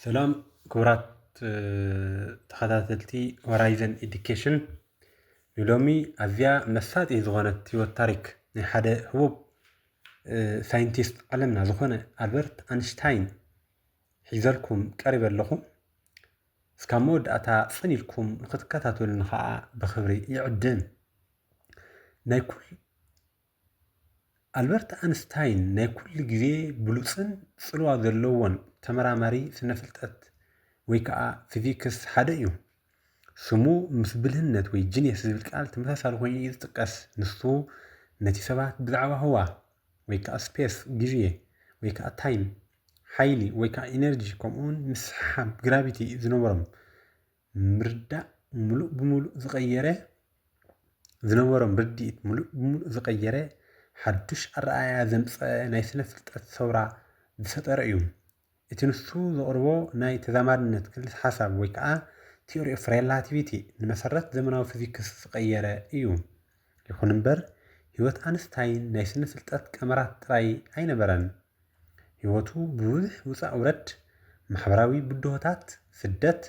ሰላም ክቡራት ተኸታተልቲ ሆራይዘን ኤዱኬሽን ሎሚ ኣዝያ መሳጢ ዝኾነት ህይወት ታሪክ ናይ ሓደ ህቡብ ሳይንቲስት ዓለምና ዝኾነ ኣልበርት አንሽታይን ሒዘልኩም ቀሪበ ኣለኹ። እስካብ መወዳእታ ፅን ኢልኩም ንክትከታተሉኒ ከዓ ብክብሪ ይዕድም። ኣልበርት አንስታይን ናይ ኩሉ ግዜ ብሉፅን ፅልዋ ዘለዎን ተመራማሪ ስነ ፍልጠት ወይ ከዓ ፊዚክስ ሓደ እዩ። ስሙ ምስ ብልህነት ወይ ጂኒየስ ዝብል ቃል ተመሳሳሊ ኮይኑ እዩ ዝጥቀስ። ንሱ ነቲ ሰባት ብዛዕባ ህዋ ወይ ከዓ ስፔስ ግዜ ወይ ከዓ ታይም ሓይሊ ወይ ከዓ ኢነርጂ ከምኡውን ምስሓብ ግራቪቲ ዝነበሮም ምርዳእ ሙሉእ ብሙሉእ ዝቀየረ ሓዱሽ ኣረኣእያ ዘምፀአ ናይ ስነ ፍልጠት ሰውራ ዝፈጠረ እዩ። እቲ ንሱ ዘቕርቦ ናይ ተዛማድነት ክልተ ሓሳብ ወይ ከዓ ቲዮሪ ኦፍ ሬላቲቪቲ ንመሰረት ዘመናዊ ፊዚክስ ዝቀየረ እዩ። ይኹን እምበር ህይወት አንስታይን ናይ ስነ ፍልጠት ቀመራት ጥራይ ኣይነበረን። ህይወቱ ብብዙሕ ውፃእ ውረድ፣ ማሕበራዊ ብድሆታት፣ ስደት፣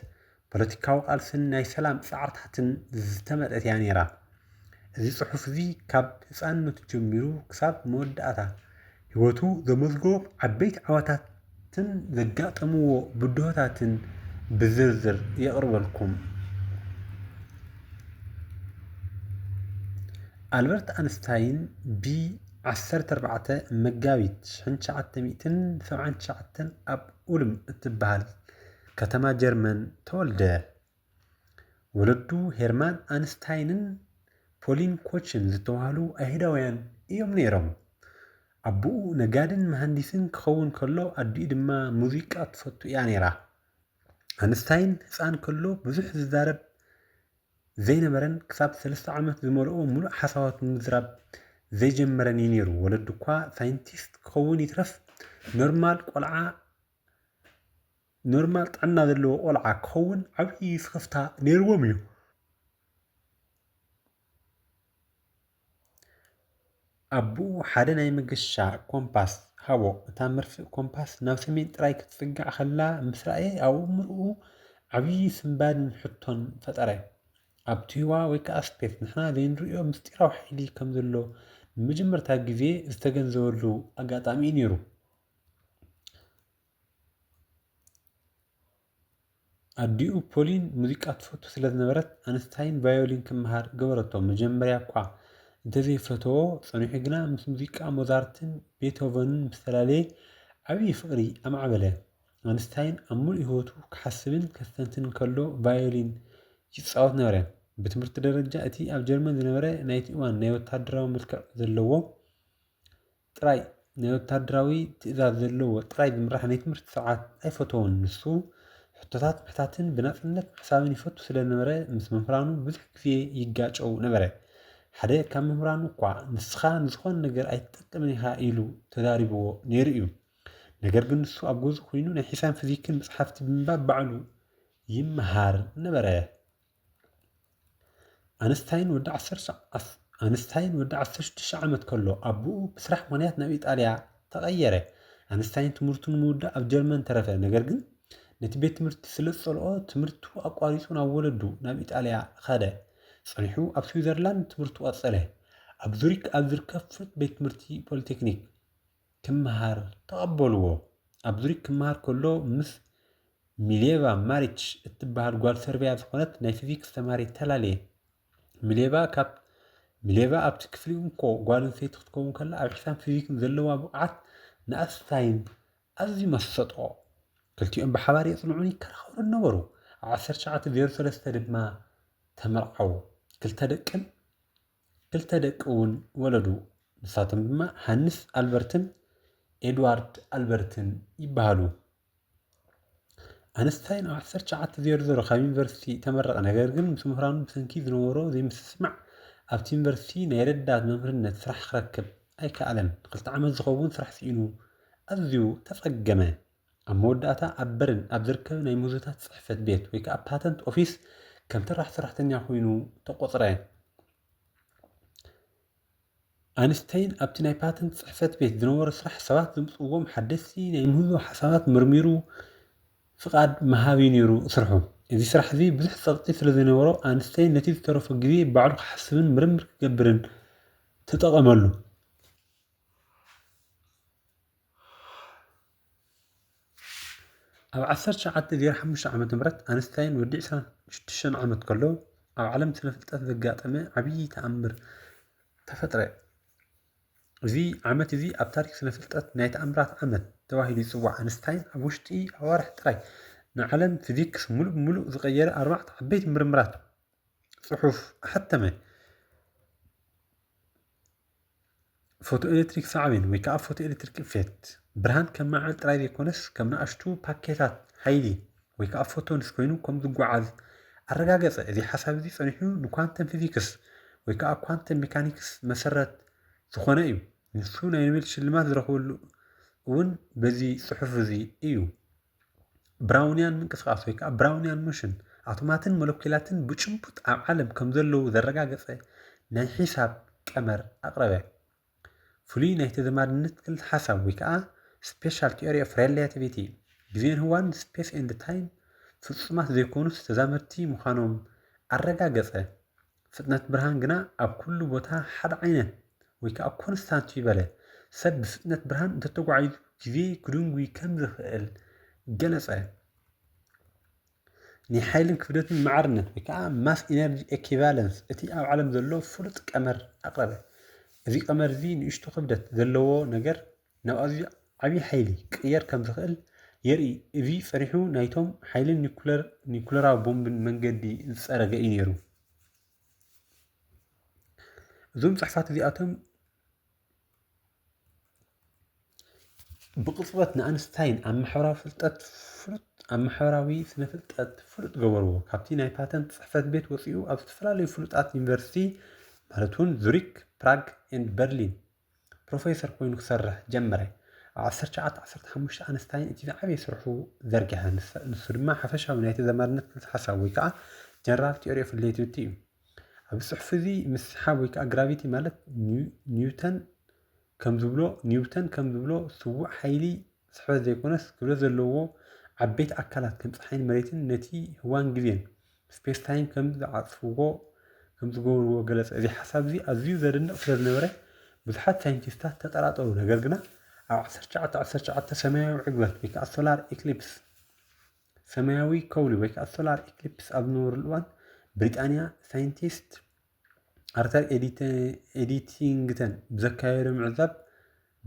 ፖለቲካዊ ቃልስን ናይ ሰላም ፃዕርታትን ዝተመልአት እያ ነይራ። እዚ ፅሑፍ እዚ ካብ ህፃንነቱ ጀሚሩ ክሳብ መወዳእታ ህይወቱ ዘመዝገቦም ዓበይቲ ዓወታትን ዘጋጠምዎ ብድሆታትን ብዝርዝር የቕርበልኩም። ኣልበርት አንስታይን ብ14 መጋቢት 1979 ኣብ ኡልም እትበሃል ከተማ ጀርመን ተወልደ። ወለዱ ሄርማን አንስታይንን ፖሊን ኮችን ዝተባሃሉ ኣይሁዳውያን እዮም ነይሮም። ኣቦኡ ነጋድን መሃንዲስን ክኸውን ከሎ ኣዲኡ ድማ ሙዚቃ ትፈቱ እያ ነይራ። አንስታይን ህፃን ከሎ ብዙሕ ዝዛረብ ዘይነበረን ክሳብ 3 ዓመት ዝመልኦ ሙሉእ ሓሳባቱ ምዝራብ ዘይጀመረን እዩ ነይሩ። ወለዱ እኳ ሳይንቲስት ክኸውን ይትረፍ ኖርማል ጥዕና ዘለዎ ቆልዓ ክኸውን ዓብዪ ስኽፍታ ነይርዎም እዩ። ኣቦኡ ሓደ ናይ መገሻ ኮምፓስ ሃቦ። እታ መርፍእ ኮምፓስ ናብ ሰሜን ጥራይ ክትፅጋዕ ከላ ምስ ረኣየ ኣብ ኣእምርኡ ዓብዪ ስንባድን ሕቶን ፈጠረ። ኣብቲ ህዋ ወይ ከዓ ስፔስ ንሕና ዘይንሪኦ ምስጢራዊ ሓይሊ ከም ዘሎ ንመጀመርታ ግዜ ዝተገንዘበሉ ኣጋጣሚ እዩ ነይሩ። ኣዲኡ ፖሊን ሙዚቃ ትፈቱ ስለዝነበረት አንስታይን ቫዮሊን ክመሃር ገበረቶ። መጀመርያ እኳ እንተዘይፈተዎ ፀኒሑ ግና ምስ ሙዚቃ ሞዛርትን ቤቶቨንን ምስተላለየ ዓብዪ ፍቅሪ ኣማዕበለ። አንስታይን ኣብ ሙሉእ ህይወቱ ክሓስብን ከስተንትን ከሎ ቫዮሊን ይፃወት ነበረ። ብትምህርቲ ደረጃ እቲ ኣብ ጀርመን ዝነበረ ናይቲ እዋን ናይ ወታደራዊ መልክዕ ዘለዎ ጥራይ ናይ ወታደራዊ ትእዛዝ ዘለዎ ጥራይ ዝምራሕ ናይ ትምህርቲ ስርዓት ኣይፈተዎን። ንሱ ሕቶታት ምሕታትን ብናፅነት ምሕሳብን ይፈቱ ስለነበረ ምስ መምህራኑ ብዙሕ ግዜ ይጋጨው ነበረ። ሓደ ካብ መምህራኑ እኳ ንስኻ ንዝኾነ ነገር ኣይትጠቅምን ኢኻ ኢሉ ተዛሪብዎ ነይሩ እዩ። ነገር ግን ንሱ ኣብ ገዝኡ ኮይኑ ናይ ሒሳብን ፊዚክን መፅሓፍቲ ብምንባብ ባዕሉ ይመሃር ነበረ። አንስታይን ወዲ 16 ዓመት ከሎ ኣቦኡ ብስራሕ ምክንያት ናብ ኢጣልያ ተቐየረ። አንስታይን ትምህርቱ ንምውዳእ ኣብ ጀርመን ተረፈ። ነገር ግን ነቲ ቤት ትምህርቲ ስለ ዝፀልኦ ትምህርቱ ኣቋሪፁ ናብ ወለዱ ናብ ኢጣልያ ኸደ። ፀኒሑ ኣብ ስዊዘርላንድ ትምህርቱ ቀፀለ። ኣብ ዙሪክ ኣብ ዝርከብ ፍሉጥ ቤት ትምህርቲ ፖሊቴክኒክ ክመሃር ተቐበልዎ። ኣብ ዙሪክ ክመሃር ከሎ ምስ ሚሌቫ ማሪች እትበሃል ጓል ሰርቢያ ዝኾነት ናይ ፊዚክስ ተምሃሪት ተላለየ። ሚሌቫ ኣብቲ ክፍሊ እንኮ ጓል ኣንስተይቲ ክትከውን ከላ ኣብ ሒሳብን ፊዚክን ዘለዋ ብቕዓት ንአንስታይን ኣዝዩ መሰጦ። ክልቲኦም ብሓባር የፅንዑን ይከራኸሩን ነበሩ። ኣብ 1903 ድማ ተመርዓዉ። ክልተ ደቂ እውን ወለዱ። ንሳቶም ድማ ሃንስ ኣልበርትን ኤድዋርድ ኣልበርትን ይበሃሉ። አንስታይን ኣብ 1900 ካብ ዩኒቨርሲቲ ተመረቐ። ነገር ግን ምስ መምህራኑ ብሰንኪ ዝነበሮ ዘይምስስማዕ ኣብቲ ዩኒቨርሲቲ ናይ ረዳት መምህርነት ስራሕ ክረክብ ኣይከኣለን። 2 ዓመት ዝኸውን ስራሕ ስኢኑ ኣዝዩ ተፀገመ። ኣብ መወዳእታ ኣብ በርን ኣብ ዝርከብ ናይ ሙህዞታት ፅሕፈት ቤት ወይ ከዓ ፓተንት ኦፊስ ከም ተራሕ ሰራሕተኛ ኮይኑ ተቆፅረ። አንስታይን ኣብቲ ናይ ፓተንት ፅሕፈት ቤት ዝነበሮ ስራሕ ሰባት ዘምፅዎም ሓደስቲ ናይ ምህዞ ሓሳባት መርሚሩ ፍቃድ መሃቢ ነይሩ ስርሑ እዚ ስራሕ እዚ ብዙሕ ፀቕጢ ስለ ዝነበሮ ኣንስታይን ነቲ ዝተረፈ ግዜ ባዕሉ ክሓስብን ምርምር ክገብርን ተጠቐመሉ ኣብ 1905 ዓ.ም ኣንስታይን ወዲ 26 ዓመት ከሎ ኣብ ዓለም ስነ ፍልጠት ዘጋጠመ ዓብዪ ተኣምር ተፈጥረ እዚ ዓመት እዚ ኣብ ታሪክ ስነ ፍልጠት ናይ ተኣምራት ዓመት ተባሂሉ ይፅዋዕ ኣንስታይን ኣብ ውሽጢ ኣዋርሕ ጥራይ ንዓለም ፊዚክስ ሙሉእ ብሙሉእ ዝቐየረ 4 ዓበይቲ ምርምራት ፅሑፍ ኣሓተመ ፎቶ ኤሌክትሪክ ሳዕቤን ወይ ከዓ ፎቶ ኤሌክትሪክ ኢፌክት ብርሃን ከም መዓል ጥራይ ዘይኮነስ ከም ንኣሽቱ ፓኬታት ሓይሊ ወይ ከዓ ፎቶንስ ኮይኑ ከም ዝጓዓዝ ኣረጋገፀ እዚ ሓሳብ እዚ ፀኒሑ ንኳንተም ፊዚክስ ወይ ከዓ ኳንተም ሜካኒክስ መሰረት ዝኾነ እዩ ንሱ ናይ ኖቤል ሽልማት ዝረኽበሉ እውን በዚ ፅሑፍ እዚ እዩ ብራውንያን ምንቅስቃስ ወይ ከዓ ብራውንያን ሞሽን ኣቶማትን ሞለኪላትን ብጭቡጥ ኣብ ዓለም ከም ዘለዉ ዘረጋገፀ ናይ ሒሳብ ቀመር ኣቕረበ ፍሉይ ናይ ተዘማድነት ክልተ ሓሳብ ወይ ከዓ ስፔሻል ቲዮሪ ኦፍ ሬላቲቪቲ ግዜን ህዋን ስፔስ ኤንድ ታይም ፍፁማት ዘይኮኑስ ተዛመድቲ ምዃኖም ኣረጋገፀ ፍጥነት ብርሃን ግና ኣብ ኩሉ ቦታ ሓደ ዓይነት ወይ ከዓ ኮንስታንት ይበለ ሰብ ብፍጥነት ብርሃን እንተተጓዒዙ ግዜ ክድንጉይ ከም ዝኽእል ገለፀ ናይ ሓይልን ክብደትን ማዕርነት ወይ ከዓ ማስ ኢነርጂ ኤኪቫለንስ እቲ ኣብ ዓለም ዘሎ ፍሉጥ ቀመር ኣቕረበ እዚ ቀመር እዚ ንእሽቶ ክብደት ዘለዎ ነገር ናብ ኣዝዩ ዓብዪ ሓይሊ ክቅየር ከም ዝኽእል የርኢ እዚ ፀኒሑ ናይቶም ሓይልን ኒኩለራዊ ቦምብን መንገዲ ዝፀረገ እዩ ነይሩ እዞም ፅሑፋት እዚኣቶም ብቅፅበት ንኣንስታይን ኣብ ማሕበራዊ ስነ ፍልጠት ፍሉጥ ገበርዎ ካብቲ ናይ ፓተንት ፅሕፈት ቤት ወፂኡ ኣብ ዝተፈላለዩ ፍሉጣት ዩኒቨርሲቲ ማለት እውን ዙሪክ ፕራግ ኤንድ በርሊን ፕሮፌሰር ኮይኑ ክሰርሕ ጀመረ ኣብ 1915 ኣንስታይን እቲ ዝዓበየ ስርሑ ዘርጊሐ ንሱ ድማ ሓፈሻዊ ናይ ተዘማድነት ክልተ ሓሳብ ወይ ከዓ ጀነራል ቲዮሪ ኦፍ ሪሌቲቪቲ እዩ ኣብ ፅሑፍ እዚ ምስሓብ ወይ ከዓ ግራቪቲ ማለት ኒውተን ከም ዝብሎ ስውዕ ሓይሊ ስሕበት ዘይኮነስ ክብደት ዘለዎ ዓበይቲ ኣካላት ከም ፀሓይን መሬትን ነቲ ህዋን ግዜን ስፔስ ታይም ከም ዝገበርዎ ገለፀ እዚ ሓሳብ እዚ ኣዝዩ ዘደንቕ ስለ ዝነበረ ብዙሓት ሳይንቲስታት ተጠራጠሩ ነገር ግና ኣብ 1919 ሰማያዊ ዕግበት ወይ ከዓ ሶላር ኤክሊፕስ ሰማያዊ ከውሊ ወይ ከዓ ሶላር ኤክሊፕስ ኣብ ዝነበረሉ እዋን ብሪጣንያ ሳይንቲስት ኣርተር ኤዲቲንግተን ብዘካየዶ ምዕዛብ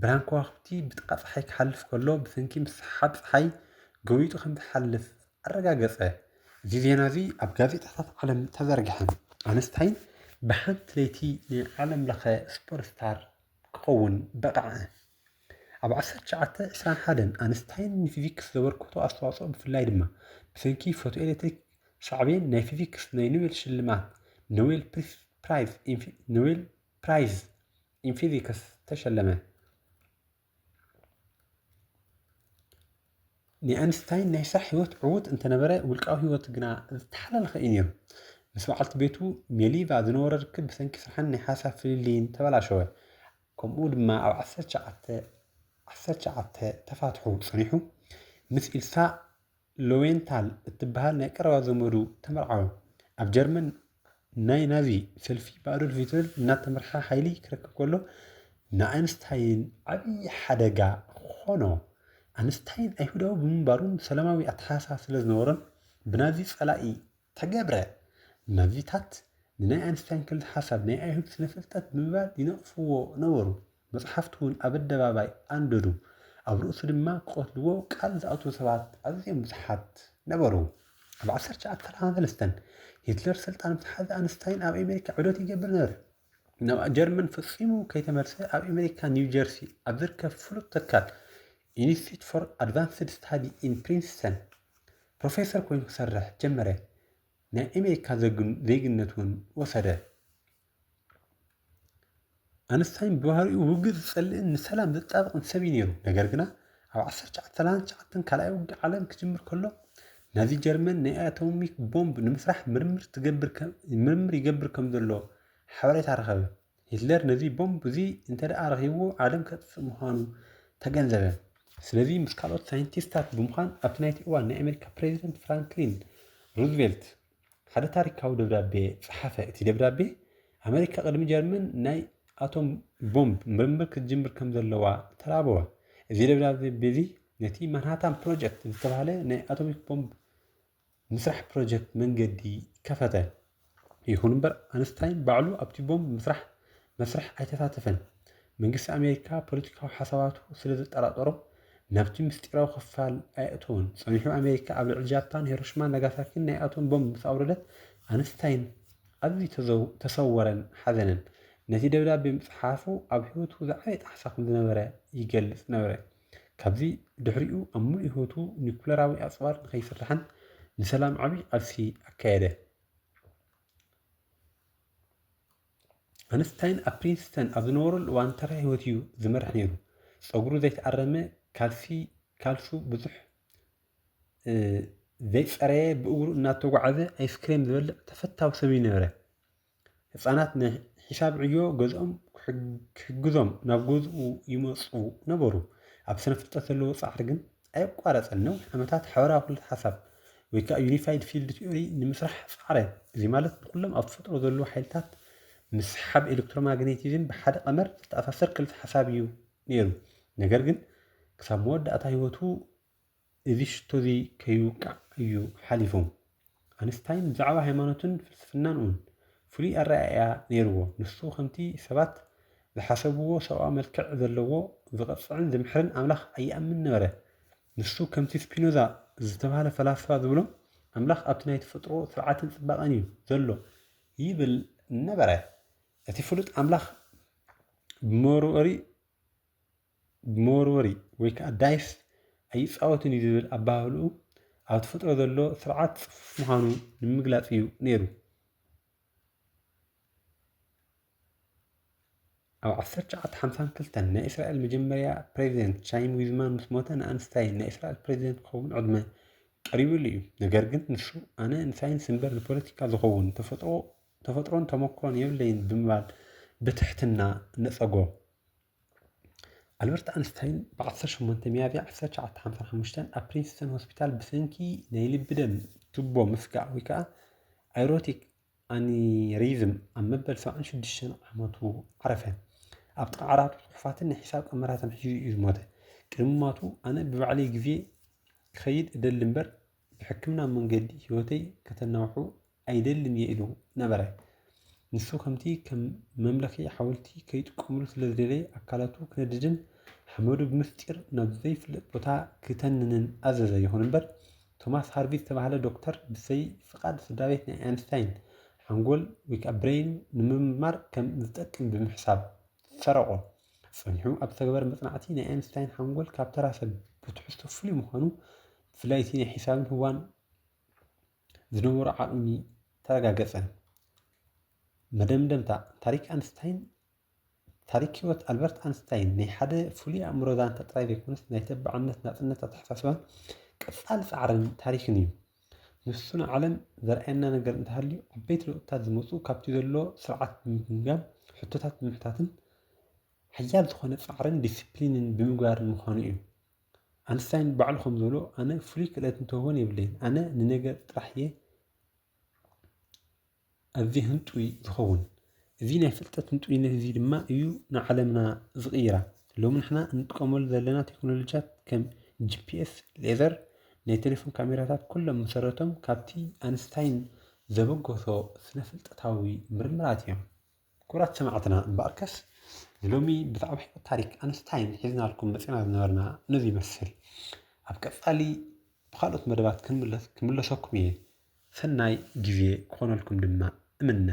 ብርሃን ከዋኽብቲ ብጥቃ ፀሓይ ክሓልፍ ከሎ ብሰንኪ ምስሓብ ፀሓይ ገዊጡ ከም ዝሓልፍ ኣረጋገፀ እዚ ዜና እዚ ኣብ ጋዜጣታት ዓለም ተዘርግሐ ኣንስታይን ብሓንቲ ለይቲ ናይ ዓለም ለኸ ሱፐርስታር ክኸውን በቕዐ ኣብ 1921 ኣንስታይን ንፊዚክስ ዘበርክቶ ኣስተዋፅኦ ብፍላይ ድማ ብሰንኪ ፎቶ ኤሌክትሪክ ሳዕቤን ናይ ፊዚክስ ናይ ኖቤል ሽልማት ኖቤል ፕራይዝ ኢን ፊዚክስ ተሸለመ ናይ ኣንስታይን ናይ ስራሕ ሂወት ዕዉት እንተነበረ ውልቃዊ ሂወት ግና ዝተሓላለኸ እዩ ነይሩ ምስ በዓልቲ ቤቱ ሜሊቫ ዝነበረ ርክብ ብሰንኪ ስራሕን ናይ ሓሳብ ፍልልይን ተበላሸወ ከምኡ ድማ ኣብ 19 ተፋትሑ ፀኒሑ ምስ ኢልሳ ሎዌንታል እትበሃል ናይ ቀረባ ዘመዱ ተመርዓወ ኣብ ጀርመን ናይ ናዚ ሰልፊ ብኣዶልፍ ሂትለር እናተመርሓ ሓይሊ ክረክብ ከሎ ንኣንስታይን ዓብዪ ሓደጋ ኾኖ ኣንስታይን ኣይሁዳዊ ብምንባሩን ሰላማዊ ኣተሓሳስባ ስለ ዝነበሮን ብናዚ ፀላኢ ተገብረ ናዚታት ንናይ ኣንስታይን ክልተ ሓሳብ ናይ ኣይሁድ ስነ ፍልጠት ብምባል ይነቕፍዎ ነበሩ መፅሓፍቲ እውን ኣብ ኣደባባይ ኣንደዱ ኣብ ርእሱ ድማ ክቆትልዎ ቃል ዝኣትዉ ሰባት ኣዝዮም ብዙሓት ነበሩ ኣብ 1933 ሂትለር ስልጣን ምትሓዘ ኣንስታይን ኣብ ኣሜሪካ ዕዶት ይገብር ነበር ናብ ጀርመን ፈፂሙ ከይተመልሰ ኣብ ኣሜሪካ ኒው ጀርሲ ኣብ ዝርከብ ፍሉጥ ትካል ኢንስቲትዩት ፎር ኣድቫንስድ ስታዲ ኢን ፕሪንስተን ፕሮፌሰር ኮይኑ ክሰርሕ ጀመረ ናይ ኣሜሪካ ዜግነት እውን ወሰደ ኣንስታይን ብባህሪኡ ውግእ ዝፀልእን ንሰላም ዘጣብቕን ሰብ እዩ ነይሩ ነገር ግና ኣብ 1939 ካልኣይ ውግእ ዓለም ክጅምር ከሎ ናዚ ጀርመን ናይ ኣቶሚክ ቦምብ ንምስራሕ ምርምር ይገብር ከም ዘሎ ሓበሬታ ረኸበ ሂትለር ነዚ ቦምብ እዚ እንተደኣ ረኺቡ ዓለም ከጥፍእ ምዃኑ ተገንዘበ ስለዚ ምስ ካልኦት ሳይንቲስታት ብምዃን ኣብቲ ናይቲ እዋን ናይ ኣሜሪካ ፕሬዚደንት ፍራንክሊን ሩዝቬልት ሓደ ታሪካዊ ደብዳቤ ፀሓፈ። እቲ ደብዳቤ ኣሜሪካ ቅድሚ ጀርመን ናይ ኣቶም ቦምብ ምርምር ክትጅምር ከም ዘለዋ ተራበዋ። እዚ ደብዳቤ እዚ ነቲ ማንሃታን ፕሮጀክት ዝተባህለ ናይ ኣቶሚክ ቦምብ ምስራሕ ፕሮጀክት መንገዲ ከፈተ። ይኹን እምበር ኣንስታይን ባዕሉ ኣብቲ ቦምብ መስራሕ ኣይተሳተፈን። መንግስቲ ኣሜሪካ ፖለቲካዊ ሓሳባቱ ስለ ዘጠራጠሮ ናብቲ ምስጢራዊ ክፋል ኣይእተውን ፀኒሑ። ኣሜሪካ ኣብ ልዕሊ ጃፓን ሂሮሽማን ናጋሳኪን ናይ ኣቶም ቦምብ ምስ ኣውረደት ኣንስታይን ኣዝዩ ተሰወረን ሓዘነን። ነቲ ደብዳቤ ምፅሓፉ ኣብ ሂወቱ ዝዓበየ ጣሕሳ ከም ዝነበረ ይገልፅ ነበረ። ካብዚ ድሕሪኡ ኣብ ሙሉእ ሂወቱ ኒኩለራዊ ኣፅዋር ንከይስራሕን ንሰላም ዓብይ ቃልሲ ኣካየደ። ኣንስታይን ኣብ ፕሪንስተን ኣብ ዝነበረሉ እዋን ተራ ሂወት እዩ ዝመርሕ ነይሩ። ፀጉሩ ዘይተኣረመ ካልሱ ብዙሕ ዘይፀረየ ብእግሩ እናተጓዓዘ ኣይስክሬም ዝበልዕ ተፈታዊ ሰብ ነበረ። ህፃናት ንሒሳብ ዕዮ ገዝኦም ክሕግዞም ናብ ገዝኡ ይመፁ ነበሩ። ኣብ ስነ ፍልጠት ዘለዎ ፃዕሪ ግን ኣይቋረፀን። ነዊሕ ዓመታት ሓበራዊ ኩነት ሓሳብ ወይ ከዓ ዩኒፋይድ ፊልድ ቲዮሪ ንምስራሕ ፃዕረ። እዚ ማለት ንኩሎም ኣብ ተፈጥሮ ዘለዉ ሓይልታት ምስሓብ ኤሌክትሮማግኔቲዝም ብሓደ ቀመር ዝተኣሳሰር ክልተ ሓሳብ እዩ ነይሩ። ነገር ግን ክሳብ መወዳእታ ሂወቱ እዚ ሽቶ እዚ ከይውቃዕ እዩ ሓሊፉ። ኣንስታይን ብዛዕባ ሃይማኖትን ፍልስፍናን እውን ፍሉይ ኣረኣእያ ነይርዎ። ንሱ ከምቲ ሰባት ዝሓሰብዎ ሰብኣዊ መልክዕ ዘለዎ ዝቐፅዕን ዝምሕርን ኣምላኽ ኣይኣምን ነበረ። ንሱ ከምቲ ስፒኖዛ ዝተባህለ ፈላስፋ ዝብሎ ኣምላኽ ኣብቲ ናይ ተፈጥሮ ስርዓትን ፅባቐን እዩ ዘሎ ይብል ነበረ። እቲ ፍሉጥ ኣምላኽ ብመወርወሪ ወይ ከዓ ዳይስ ኣይፃወትን እዩ ዝብል ኣባባልኡ ኣብ ተፈጥሮ ዘሎ ስርዓት ፅፉፍ ምዃኑ ንምግላፅ እዩ ነይሩ። ኣብ 1952 ናይ እስራኤል መጀመርያ ፕሬዚደንት ቻይም ዊዝማን ምስ ሞተ ንኣንስታይን ናይ እስራኤል ፕሬዚደንት ክኸውን ዕድመ ቀሪቡሉ እዩ። ነገር ግን ንሱ ኣነ ንሳይንስ እምበር ንፖለቲካ ዝኸውን ተፈጥሮን ተመክሮን የብለይን ብምባል ብትሕትና ነፀጎ። ኣልበርት ኣንስታይን ብ18 ሚያዝያ 1955 ኣብ ፕሪንስተን ሆስፒታል ብሰንኪ ናይ ልቢ ደም ቱቦ ምስጋዕ ወይ ከዓ ኣይሮቲክ ኣኒሪዝም ኣብ መበል 76 ዓመቱ ዓረፈ። ኣብ ጥቃ ዓራቱ ፅሑፋትን ናይ ሒሳብ ቀመራትን ሒዙ እዩ ዝሞተ። ቅድሚ ሞቱ ኣነ ብባዕለይ ግዜ ክኸይድ እደሊ እምበር ብሕክምና መንገዲ ሂወተይ ከተናውሑ ኣይደልን እየ ኢሉ ነበረ። ንሱ ከምቲ ከም መምለኪ ሓወልቲ ከይጥቀምሉ ስለ ዝደለየ ኣካላቱ ክነድድን ሓመዱ ብምስጢር ናብ ዘይፍለጥ ቦታ ክተንንን ኣዘዘ። ይኹን እምበር ቶማስ ሃርቪ ዝተባህለ ዶክተር ብሰይ ፍቃድ ስድራቤት ናይ ኣንስታይን ሓንጎል ወይ ከዓ ብሬን ንምምርማር ከም ዝጠቅም ብምሕሳብ ሰረቆ። ፀኒሑ ኣብ ዝተገበረ መፅናዕቲ ናይ ኣንስታይን ሓንጎል ካብ ተራ ሰብ ብትሕዝቶ ፍሉይ ምዃኑ ብፍላይ እቲ ናይ ሒሳብን ህዋን ዝነበሮ ዓቕሚ ተረጋገፀ። መደምደምታ ታሪክ ሂወት ኣልበርት ኣንስታይን ናይ ሓደ ፍሉይ ኣእምሮ ዛንታ ጥራይ ዘይኮነስ ናይ ተባዕነት ናፅነት ኣተሓሳስባን ቀፃሊ ፃዕርን ታሪክን እዩ። ንሱ ንዓለም ዘርአየና ነገር እንተሃልዩ ዓበይቲ ለውጥታት ዝመፁ ካብቲ ዘሎ ስርዓት ብምግምጋም ሕቶታት ብምሕታትን ሓያል ዝኾነ ፃዕርን ዲስፕሊንን ብምግባርን ምዃኑ እዩ። ኣንስታይን ባዕሉ ከም ዝብሎ ኣነ ፍሉይ ክእለት እንተሆን የብለይን፣ ኣነ ንነገር ጥራሕ እየ ኣዝዩ ህንጡይ ዝኸውን። እዚ ናይ ፍልጠት ህንጡይነት እዚ ድማ እዩ ንዓለምና ዝቕይራ። ሎሚ ንሕና እንጥቀመሉ ዘለና ቴክኖሎጂታት ከም ጂፒኤስ፣ ሌዘር፣ ናይ ቴሌፎን ካሜራታት ኩሎም መሰረቶም ካብቲ ኣንስታይን ዘበገሶ ስነ ፍልጠታዊ ምርምራት እዮም። ክቡራት ሰማዕትና እምበኣርከስ ሎሚ ብዛዕባ ሂወት ታሪክ ኣንስታይን ሒዝናልኩም መፂና ዝነበርና ነዚ ይመስል። ኣብ ቀፃሊ ብካልኦት መደባት ክምለሰኩም እየ። ሰናይ ግዜ ክኾነልኩም ድማ እምነ።